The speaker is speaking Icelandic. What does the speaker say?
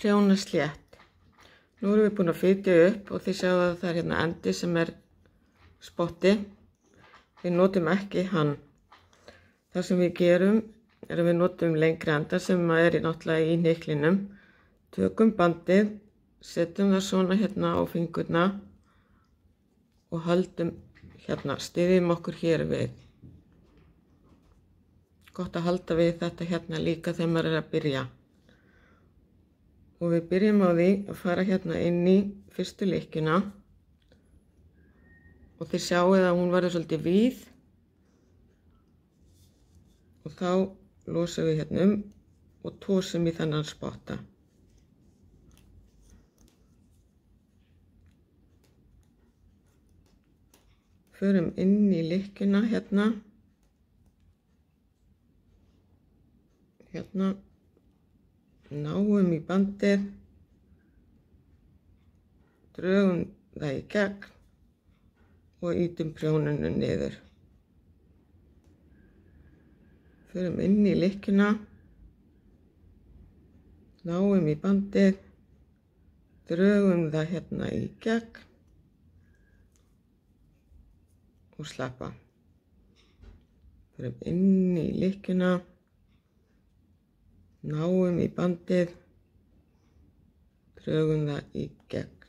prjónaslétt. Nú erum við búin að flytja upp og þið sjáu að það er hérna endi sem er spotti. Við notum ekki hann. Það sem við gerum er að við notum lengri enda sem er náttúrulega í hnyklinum. Tökum bandið, setjum það svona hérna á fingurna og höldum hérna, styðjum okkur hér við. Gott að halda við þetta hérna líka þegar maður er að byrja. Og við byrjum á því að fara hérna inn í fyrstu lykkjuna. Og þið sjáið að hún verður svolítið víð. Og þá losum við hérna og tósum í þennan spotta. Förum inn í lykkjuna hérna. Hérna, náum í bandið, drögum það í gegn og ýtum prjóninu niður. Förum inn í lykkjuna, náum í bandið, drögum það hérna í gegn og slappa. Förum inn í lykkjuna, náum í bandið, drögum það í gegn.